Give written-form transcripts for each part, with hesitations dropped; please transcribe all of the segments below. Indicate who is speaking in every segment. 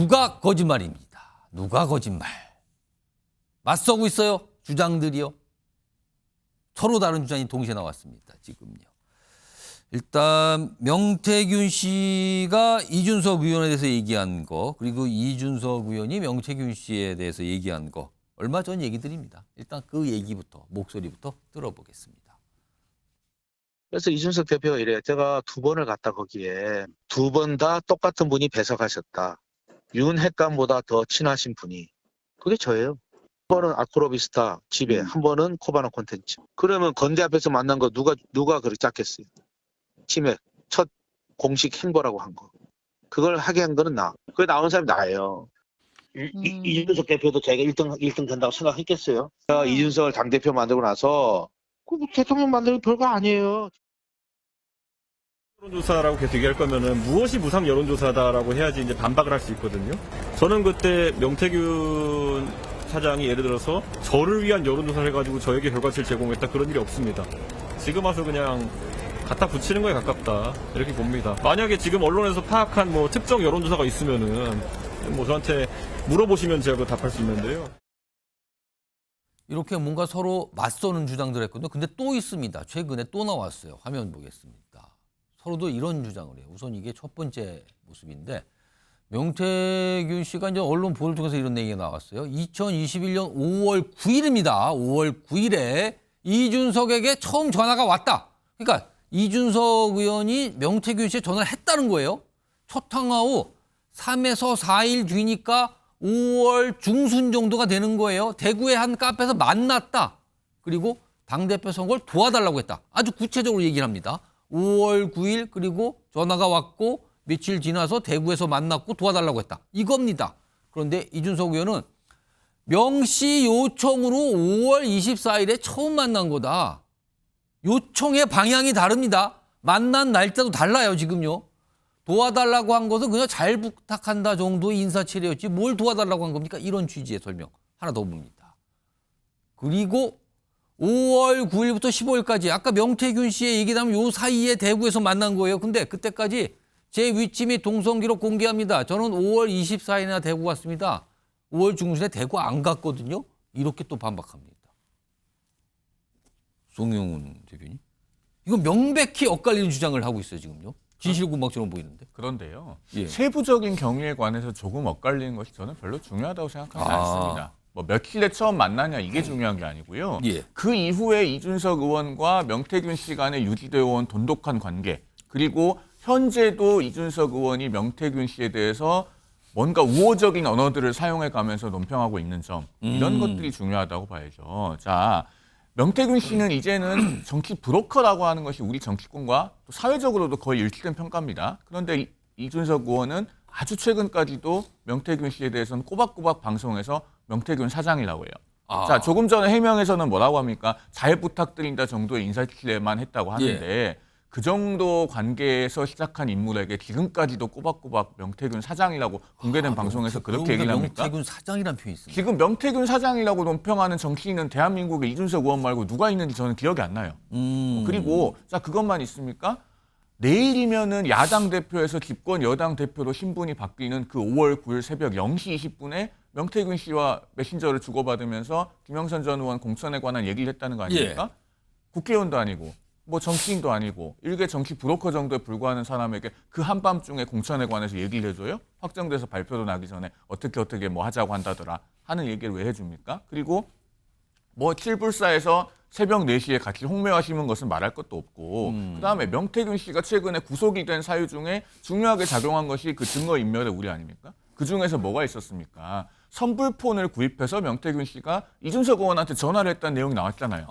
Speaker 1: 누가 거짓말입니다. 누가 거짓말. 맞서고 있어요. 주장들이요. 서로 다른 주장이 동시에 나왔습니다. 지금요. 일단 명태균 씨가 이준석 의원에 대해서 얘기한 거, 그리고 이준석 의원이 명태균 씨에 대해서 얘기한 거 얼마 전 얘기들입니다. 일단 그 얘기부터, 목소리부터 들어보겠습니다.
Speaker 2: 그래서 이준석 대표가 이래요. 제가 2번을 갔다 거기에 2번 다 똑같은 분이 배석하셨다. 윤 핵감보다 더 친하신 분이. 그게 저예요. 한 번은 아크로비스타 집에, 한 번은 코바나 콘텐츠. 그러면 건대 앞에서 만난 거 누가 그렇게 짰겠어요. 치맥, 첫 공식 행보라고 한 거. 그걸 하게 한 거는 나. 그게 나온 사람이 나예요. 이준석 대표도 자기가 1등 된다고 생각했겠어요? 이준석을 당대표 만들고 나서 그 대통령 만들기 별거 아니에요.
Speaker 3: 여론조사라고 계속 얘기할 거면은 무엇이 무상 여론조사다라고 해야지 이제 반박을 할 수 있거든요. 저는 그때 명태균 사장이 예를 들어서 저를 위한 여론조사를 해가지고 저에게 결과치를 제공했다 그런 일이 없습니다. 지금 와서 그냥 갖다 붙이는 거에 가깝다 이렇게 봅니다. 만약에 지금 언론에서 파악한 뭐 특정 여론조사가 있으면은 뭐 저한테 물어보시면 제가 답할 수 있는데요.
Speaker 1: 이렇게 뭔가 서로 맞서는 주장들 했거든요. 근데 또 있습니다. 최근에 또 나왔어요. 화면 보겠습니다. 서로도 이런 주장을 해요. 우선 이게 첫 번째 모습인데 명태균 씨가 이제 언론 보도를 통해서 이런 얘기가 나왔어요. 2021년 5월 9일입니다. 5월 9일에 이준석에게 처음 전화가 왔다. 그러니까 이준석 의원이 명태균 씨에 전화를 했다는 거예요. 첫 통화 후 3에서 4일 뒤니까 5월 중순 정도가 되는 거예요. 대구의 한 카페에서 만났다. 그리고 당대표 선거를 도와달라고 했다. 아주 구체적으로 얘기를 합니다. 5월 9일 그리고 전화가 왔고 며칠 지나서 대구에서 만났고 도와달라고 했다. 이겁니다. 그런데 이준석 의원은 명시 요청으로 5월 24일에 처음 만난 거다. 요청의 방향이 다릅니다. 만난 날짜도 달라요, 지금요. 도와달라고 한 것은 그냥 잘 부탁한다 정도의 인사치레였지 뭘 도와달라고 한 겁니까? 이런 취지의 설명. 하나 더 봅니다. 그리고 5월 9일부터 15일까지 아까 명태균 씨의 얘기라면 요 사이에 대구에서 만난 거예요. 근데 그때까지 제 위치 및 동선 기록 공개합니다. 저는 5월 24일이나 대구 갔습니다. 5월 중순에 대구 안 갔거든요. 이렇게 또 반박합니다. 송영훈 대변인. 이건 명백히 엇갈리는 주장을 하고 있어요, 지금요. 진실구막처럼 보이는데.
Speaker 4: 그런데요.
Speaker 1: 예.
Speaker 4: 세부적인 경위에 관해서 조금 엇갈리는 것이 저는 별로 중요하다고 생각하지 않습니다. 뭐 며칠에 처음 만나냐 이게 중요한 게 아니고요.
Speaker 1: 예.
Speaker 4: 그 이후에 이준석 의원과 명태균 씨 간에 유지되어 온 돈독한 관계, 그리고 현재도 이준석 의원이 명태균 씨에 대해서 뭔가 우호적인 언어들을 사용해 가면서 논평하고 있는 점, 이런 것들이 중요하다고 봐야죠. 자, 명태균 씨는 이제는 정치 브로커라고 하는 것이 우리 정치권과 또 사회적으로도 거의 일치된 평가입니다. 그런데 이준석 의원은 아주 최근까지도 명태균 씨에 대해서는 꼬박꼬박 방송에서 명태균 사장이라고 해요. 자, 조금 전에 해명에서는 뭐라고 합니까? 잘 부탁드린다 정도의 인사치레만 했다고 하는데
Speaker 1: 예.
Speaker 4: 그 정도 관계에서 시작한 인물에게 지금까지도 꼬박꼬박 명태균 사장이라고 공개된 방송에서 그렇게 얘기를 합니까?
Speaker 1: 명태균 사장이라는 표현이 있습니다.
Speaker 4: 지금 명태균 사장이라고 논평하는 정치인은 대한민국에 이준석 의원 말고 누가 있는지 저는 기억이 안 나요. 그리고 자, 그것만 있습니까? 내일이면은 야당 대표에서 집권 여당 대표로 신분이 바뀌는 그 5월 9일 새벽 0시 20분에 명태균 씨와 메신저를 주고받으면서 김영선 전 의원 공천에 관한 얘기를 했다는 거 아닙니까?
Speaker 1: 예.
Speaker 4: 국회의원도 아니고 뭐 정치인도 아니고 일개 정치 브로커 정도에 불과하는 사람에게 그 한밤중에 공천에 관해서 얘기를 해줘요? 확정돼서 발표도 나기 전에 어떻게 뭐 하자고 한다더라 하는 얘기를 왜 해줍니까? 그리고 뭐 칠불사에서 새벽 4시에 같이 홍매화 심은 것은 말할 것도 없고 그다음에 명태균 씨가 최근에 구속이 된 사유 중에 중요하게 작용한 것이 그 증거인멸의 우려 아닙니까? 그중에서 뭐가 있었습니까? 선불폰을 구입해서 명태균 씨가 이준석 의원한테 전화를 했다는 내용이 나왔잖아요.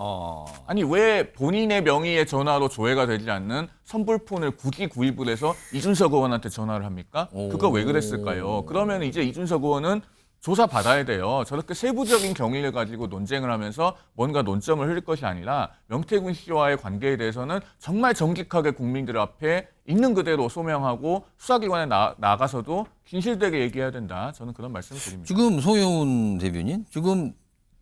Speaker 4: 아니 왜 본인의 명의의 전화로 조회가 되지 않는 선불폰을 굳이 구입을 해서 이준석 의원한테 전화를 합니까? 그거 왜 그랬을까요? 그러면 이제 이준석 의원은 조사받아야 돼요. 저렇게 세부적인 경위를 가지고 논쟁을 하면서 뭔가 논점을 흘릴 것이 아니라 명태균 씨와의 관계에 대해서는 정말 정직하게 국민들 앞에 있는 그대로 소명하고 수사기관에 나가서도 진실되게 얘기해야 된다. 저는 그런 말씀을 드립니다.
Speaker 1: 지금 송영훈 대변인, 지금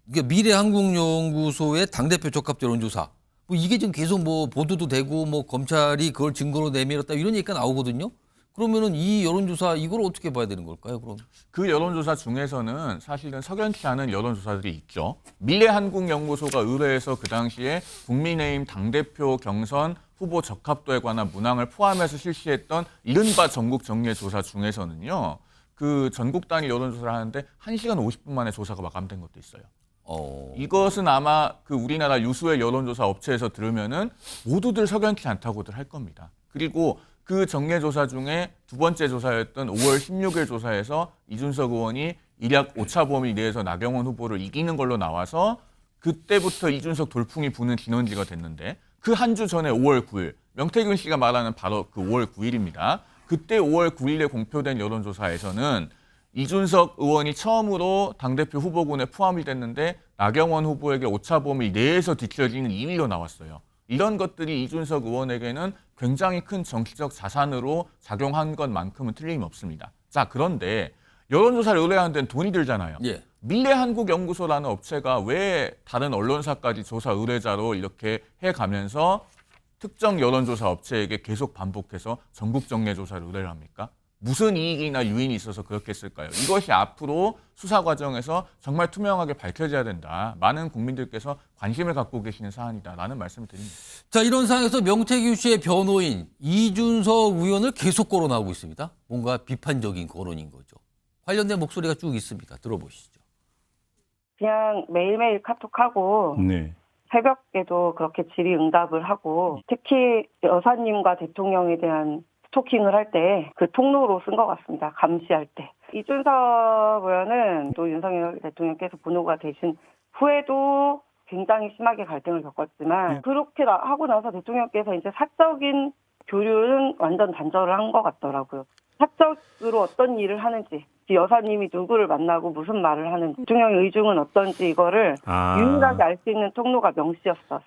Speaker 1: 이게 미래한국연구소의 당대표 적합 여론조사, 뭐 이게 지금 계속 뭐 보도도 되고 뭐 검찰이 그걸 증거로 내밀었다 이런 얘기가 나오거든요. 그러면은 이 여론조사 이걸 어떻게 봐야 되는 걸까요? 그럼
Speaker 4: 그 여론조사 중에서는 사실은 석연치 않은 여론조사들이 있죠. 미래한국연구소가 의뢰해서 그 당시에 국민의힘 당대표 경선 후보 적합도에 관한 문항을 포함해서 실시했던 이른바 전국 정례조사 중에서는요. 그 전국 단위 여론조사를 하는데 1시간 50분 만에 조사가 마감된 것도 있어요. 이것은 아마 그 우리나라 유수의 여론조사 업체에서 들으면은 모두들 석연치 않다고들 할 겁니다. 그리고 그 정례조사 중에 두 번째 조사였던 5월 16일 조사에서 이준석 의원이 일약 오차 범위 내에서 나경원 후보를 이기는 걸로 나와서 그때부터 이준석 돌풍이 부는 진원지가 됐는데 그 한 주 전에 5월 9일 명태균 씨가 말하는 바로 그 5월 9일입니다. 그때 5월 9일에 공표된 여론조사에서는 이준석 의원이 처음으로 당대표 후보군에 포함이 됐는데 나경원 후보에게 오차 범위 내에서 뒤처지는 2위로 나왔어요. 이런 것들이 이준석 의원에게는 굉장히 큰 정치적 자산으로 작용한 것만큼은 틀림없습니다. 자, 그런데 여론조사를 의뢰하는 데는 돈이 들잖아요.
Speaker 1: 예.
Speaker 4: 미래한국연구소라는 업체가 왜 다른 언론사까지 조사 의뢰자로 이렇게 해가면서 특정 여론조사 업체에게 계속 반복해서 전국 정례조사를 의뢰를 합니까? 무슨 이익이나 유인이 있어서 그렇게 했을까요? 이것이 앞으로 수사 과정에서 정말 투명하게 밝혀져야 된다. 많은 국민들께서 관심을 갖고 계시는 사안이다라는 말씀을 드립니다.
Speaker 1: 자, 이런 상황에서 명태균 씨의 변호인 이준석 의원을 계속 거론하고 있습니다. 뭔가 비판적인 거론인 거죠. 관련된 목소리가 쭉 있습니다. 들어보시죠.
Speaker 5: 그냥 매일매일 카톡하고
Speaker 3: 네.
Speaker 5: 새벽에도 그렇게 질의응답을 하고 특히 여사님과 대통령에 대한 스토킹을 할 때 그 통로로 쓴 것 같습니다. 감시할 때. 이준석 의원은 또 윤석열 대통령께서 본호가 되신 후에도 굉장히 심하게 갈등을 겪었지만 그렇게 하고 나서 대통령께서 이제 사적인 교류는 완전 단절을 한 것 같더라고요. 사적으로 어떤 일을 하는지, 여사님이 누구를 만나고 무슨 말을 하는지, 대통령의 의중은 어떤지 이거를 유일하게 알 수 있는 통로가 명시였어.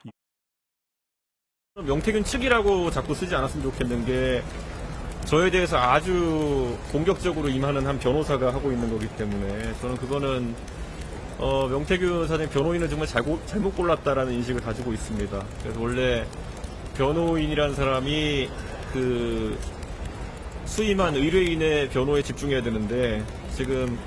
Speaker 3: 명태균 측이라고 자꾸 쓰지 않았으면 좋겠는 게 저에 대해서 아주 공격적으로 임하는 한 변호사가 하고 있는 거기 때문에 저는 그거는 명태균 사장님 변호인을 정말 잘못 골랐다라는 인식을 가지고 있습니다. 그래서 원래 변호인이라는 사람이 그 수임한 의뢰인의 변호에 집중해야 되는데 지금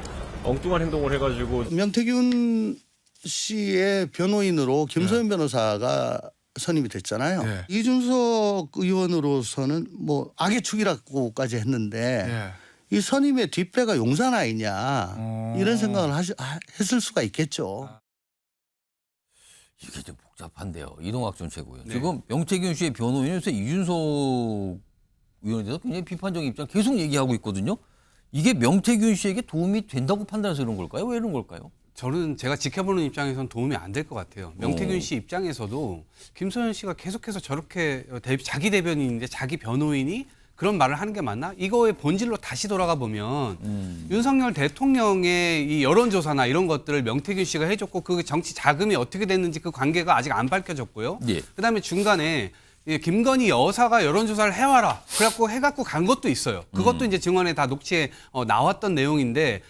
Speaker 3: 엉뚱한 행동을 해가지고
Speaker 6: 명태균 씨의 변호인으로 김소연 변호사가 선임이 됐잖아요.
Speaker 7: 네.
Speaker 6: 이준석 의원으로서는 뭐 악의 축이라고까지 했는데 이 선임의 뒷배가 용산 아니냐 이런 생각을 했을 수가 있겠죠.
Speaker 1: 이게 좀 복잡한데요. 이동학 전 최고위원.
Speaker 7: 네.
Speaker 1: 지금 명태균 씨의 변호인은 요새 이준석 의원에 대해서 굉장히 비판적인 입장 계속 얘기하고 있거든요. 이게 명태균 씨에게 도움이 된다고 판단해서 이런 걸까요? 왜 이런 걸까요?
Speaker 7: 저는 제가 지켜보는 입장에서는 도움이 안 될 것 같아요. 명태균 씨 입장에서도 김소연 씨가 계속해서 저렇게 자기 대변인인데 자기 변호인이 그런 말을 하는 게 맞나? 이거의 본질로 다시 돌아가 보면 윤석열 대통령의 이 여론조사나 이런 것들을 명태균 씨가 해줬고 그 정치 자금이 어떻게 됐는지 그 관계가 아직 안 밝혀졌고요.
Speaker 1: 예.
Speaker 7: 그다음에 중간에 김건희 여사가 여론조사를 해와라. 그래갖고 해갖고 간 것도 있어요. 그것도 이제 증언에 다 녹취에 나왔던 내용인데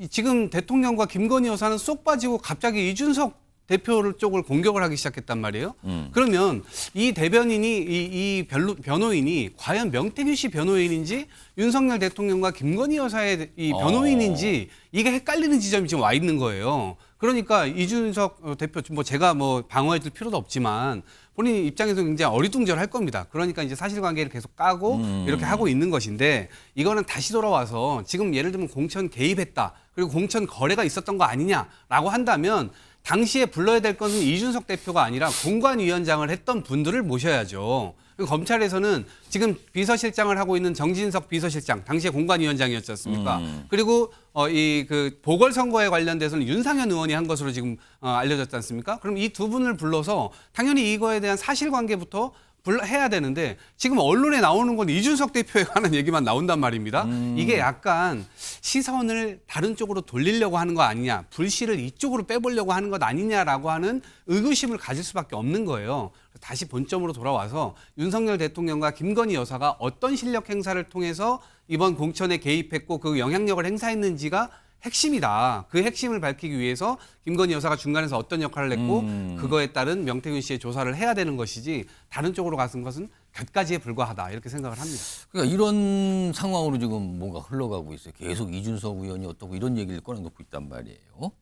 Speaker 7: 지금 대통령과 김건희 여사는 쏙 빠지고 갑자기 이준석 대표 쪽을 공격을 하기 시작했단 말이에요. 그러면 이 대변인이 이 변호인이 과연 명태균 씨 변호인인지 윤석열 대통령과 김건희 여사의 이 변호인인지 이게 헷갈리는 지점이 지금 와 있는 거예요. 그러니까 이준석 대표 뭐 제가 뭐 방어해줄 필요도 없지만 본인 입장에서 굉장히 어리둥절할 겁니다. 그러니까 이제 사실관계를 계속 까고 이렇게 하고 있는 것인데 이거는 다시 돌아와서 지금 예를 들면 공천 개입했다. 그리고 공천 거래가 있었던 거 아니냐라고 한다면 당시에 불러야 될 것은 이준석 대표가 아니라 공관위원장을 했던 분들을 모셔야죠. 검찰에서는 지금 비서실장을 하고 있는 정진석 비서실장, 당시에 공관위원장이었지 않습니까? 그리고 이 그 보궐선거에 관련돼서는 윤상현 의원이 한 것으로 지금 알려졌지 않습니까? 그럼 이 두 분을 불러서 당연히 이거에 대한 사실관계부터 해야 되는데 지금 언론에 나오는 건 이준석 대표에 관한 얘기만 나온단 말입니다. 이게 약간 시선을 다른 쪽으로 돌리려고 하는 거 아니냐, 불씨를 이쪽으로 빼보려고 하는 것 아니냐라고 하는 의구심을 가질 수밖에 없는 거예요. 다시 본점으로 돌아와서 윤석열 대통령과 김건희 여사가 어떤 실력 행사를 통해서 이번 공천에 개입했고 그 영향력을 행사했는지가 핵심이다. 그 핵심을 밝히기 위해서 김건희 여사가 중간에서 어떤 역할을 했고 그거에 따른 명태균 씨의 조사를 해야 되는 것이지 다른 쪽으로 가는 것은 곁가지에 불과하다 이렇게 생각을 합니다.
Speaker 1: 그러니까 이런 상황으로 지금 뭔가 흘러가고 있어요. 계속 이준석 의원이 어떻고 이런 얘기를 꺼내놓고 있단 말이에요.